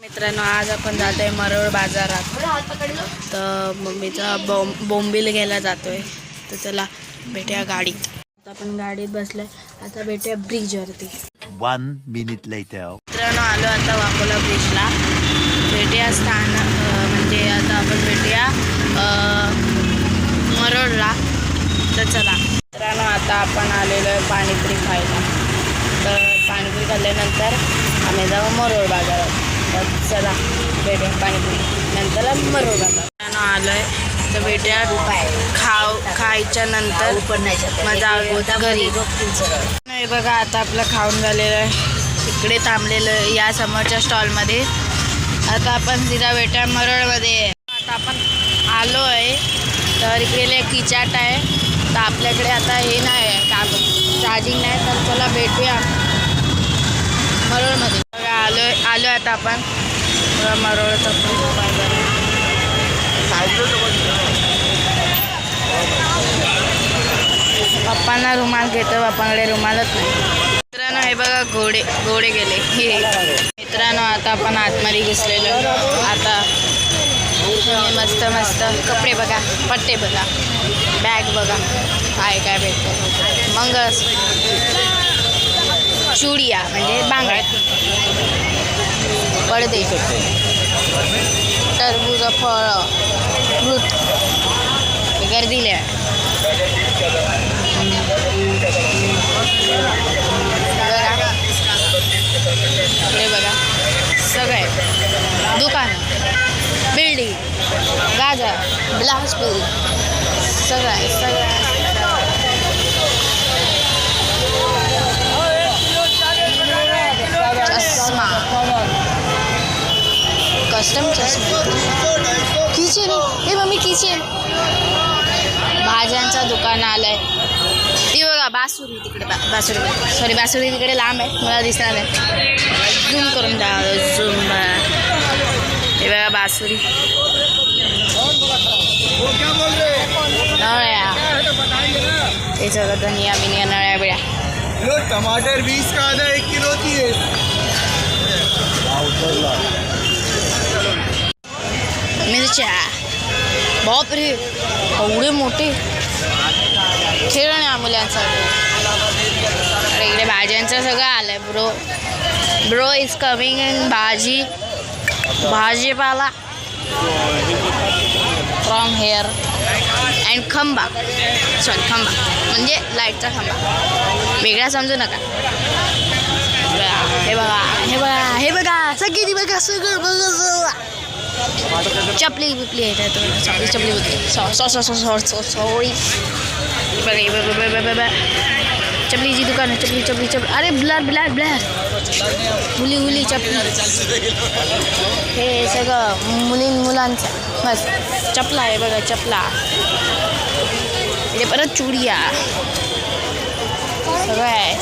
मित्रांनो, आज आपण जातोय मरोळ बाजारात. तर मम्मीचा बोंबील घ्यायला जातोय. तर चला भेटूया गाडीत. आता आपण गाडीत बसलोय. आता भेटूया ब्रिजवरती. 1 minute later. मित्रांनो, आलो आता वाकोला ब्रिजला. भेटूया स्थान म्हणजे आता आपण भेटूया मरोळला. तर चला मित्रांनो, आता आपण आलेलो आहे पाणीपुरी खायला. तर पाणीपुरी खाल्ल्यानंतर आम्ही जाऊ मरोळ बाजारात. तर चला भेटूया पाणीपुरी नंतर मरोळ बाजारात आलो आहे. तर भेटूया खायच्या नंतर मजा घरी. नाही बघा, आता आपलं खाऊन झालेलं आहे. इकडे थांबलेलं या समोरच्या स्टॉलमध्ये. आता आपण सीधा भेटूया मरोळमध्ये. आता आपण आलो आहे. तर इकडे किचाट आहे. तर आपल्याकडे आता हे नाही आहे का चार्जिंग नाही. तर चला भेटूया मरोळमध्ये. आलो आता आपण मरोळचा बाजार. पप्पांना रुमाल घेतो. पप्पांकडे रुमालच नाही. मित्रांनो, हे बघा घोडे गेले. मित्रांनो, आता आपण आतमध्ये घुसलेलो. आता मस्त मस्त कपडे बघा, पट्टे बघा, बॅग बघा, काय भेटतं. चुडिया म्हणजे बांगड्या, पडदे, टरबूज, फळ, फ्रूट गर्दीले. हे बघा सगळे दुकान, बिल्डिंग, गाजर, बिलासपूर सगळं. चष्मा, कस्टम चष्मा, किचन. हे मम्मी किचन. भाज्यांचं दुकान आलंय. ती बघा बासुरी तिकडे. बासुरी तिकडे लांब आहे, मला दिसणार नाही. झूम करून द्या. झूम. हे बघा बासुरी. नळ्या, हे सगळं धनिया बिनिया, नळ्या बिळ्या. टमाटर 20 का आधा 1 किलो है. मिरच्या, बापरे एवढे मोठे. खेळण्या मुलांसाठी. इकडे भाज्यांचं सगळं आलंय. ब्रो इज कमिंग इन भाजीपाला फ्रॉम हेअर अँड खंबा म्हणजे लाईटचा खंबा. वेगळा समजू नका. हे बघा सगळी बघा सगळं बघा. चपली बिपली येतात. चपली बघा. चपलीची दुकान आहे. चपली. अरे ब्लॅक मुली चपली. हे सगळं मुलांचं बस. चपला आहे बघा, चपला. इथे परत चुडिया. सगळं आहे.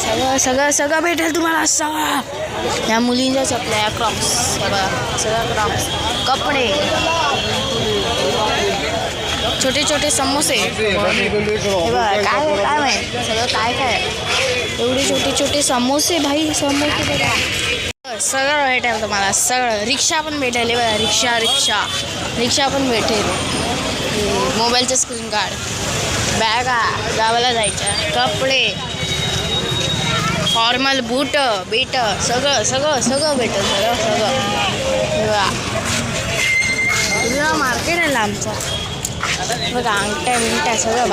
सगळं भेटेल तुम्हाला. सगळं या मुलींच्या चपल्या, क्रॉक्स, सगळं क्रॉक्स, कपडे, छोटे समोसे. काय माहिती सगळं काय एवढे छोटे समोसे. भाई समोसे बघा. सगळं भेटेल तुम्हाला. सगळं. रिक्षा पण भेटेल बघा. रिक्षा पण भेटेल. मोबाईलचं स्क्रीन गार्ड, बॅगा, गावाला जायच्या, कपडे, फॉर्मल बूट बीट, सगळं भेटेल. सगळं मार्केट आहे आमचं. बघा अंगठ्या बिंगट्या सगळं.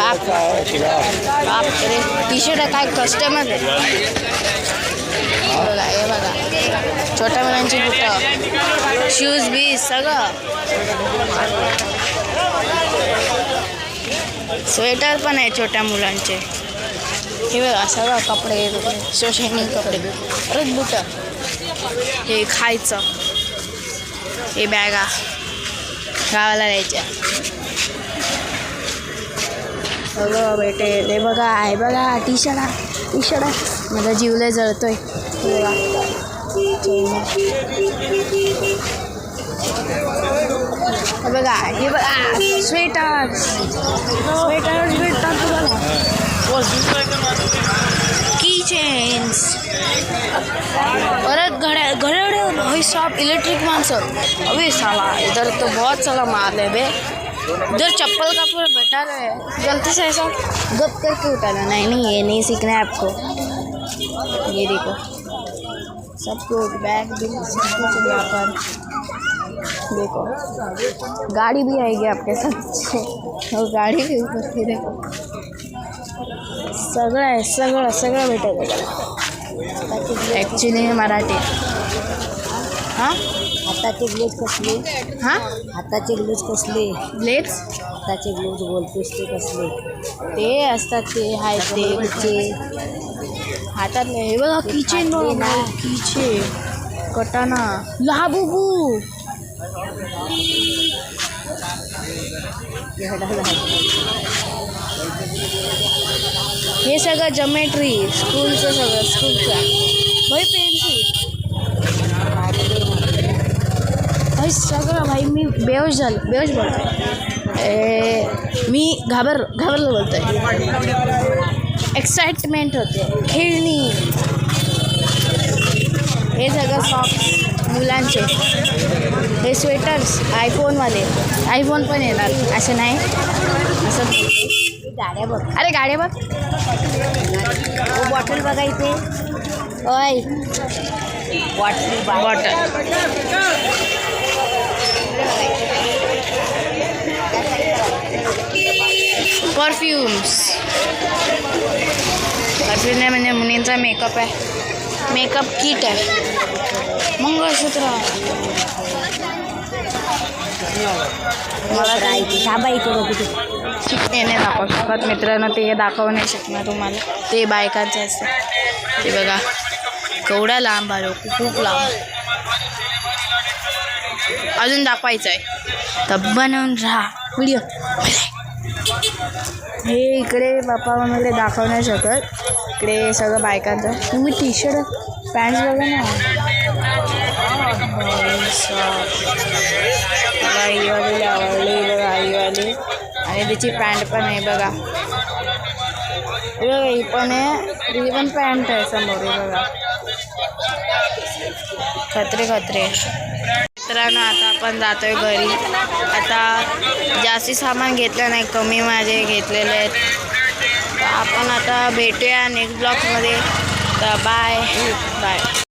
बापरे टी शर्ट काय कस्टमर आहे बघा. हे बघा छोट्या मुलांची बुटं, शूज बीज सगळं. स्वेटर पण आहे छोट्या मुलांचे. हे बघा सगळं कपडे शोषणी कपडे. परत बुटं, हे खायचं, हे बॅगा गावाला द्यायच्या. सगळं भेटेल. हे बघा टी शर्ट माझा जीवलय जळतोय. हे बघा स्वेटर भेटतात तुम्हाला. की चेन्स, परत घड़े घड़े भाई साहब इलेक्ट्रिक मानसर। अबे साला इधर तो बहुत साला मार ले बे। इधर चप्पल का पूरा बटा रहा है, गलती से ऐसा गप करके उठाना। नहीं ये नहीं सीखना है आपको। ये देखो सब कुछ बैग भी सब कुछ यहाँ पर देखो। गाड़ी भी आएगी आपके साथ और गाड़ी के ऊपर फिर देखो सगळं आहे, सगळं भेटेल त्याला। ॲक्च्युली हे मराठी हां हाताचे ग्लोज कसले हां हाताचे ग्लोज कसले ब्लेड्स हाताचे ग्लोज बोलतेस ते कसले ते असतात ते हाय ते हातातले हे बघा किचेन बघा किचे कटाना लाबुबू हे सगळं जमेट्री स्कूलचं भाई पेन्सिल भाई सगळं भाई मी बेहोश बोलतोय मी घाबरलं बोलतोय एक्साइटमेंट होते खेळणी हे सगळं सॉक्स मुलांचे हे स्वेटर्स आयफोनवाले आयफोन पण येणार असं नाही असं गाड्या बघ अरे गाड्या बघ बॉटल बघायचे ओय बॉटल परफ्यूम्स नाही म्हणजे मुलींचा मेकअप आहे मेकअप किट आहे मंगळसूत्र मला राहायची थांबायचं बघ ते नाही दाखवू शकत मित्रांनो ते दाखवू नाही शकणार तुम्हाला ते बायकांचं असतं ते बघा केवढा लांब आलो खूप लांब अजून दाखवायचं आहे तर बनवून राहा व्हिडिओ हे इकडे बाप्पा मम्मीकडे दाखवू नाही शकत इकडे सगळं बायकांचं तुम्ही टी शर्ट पॅन्ट बघा ना मला आईवाली आवडली बघा आईवाली आणि त्याची पॅन्ट पण आहे बघा हे बघा ही पण आहे ही पण पॅन्ट आहे समोर हे बघा खत्रे मित्रांनो आता आपण जातोय घरी आता जास्ती सामान घेतलं नाही कमी माझे घेतलेले आहेत तर आपण आता भेटूया नेक्स्ट ब्लॉगमध्ये तर बाय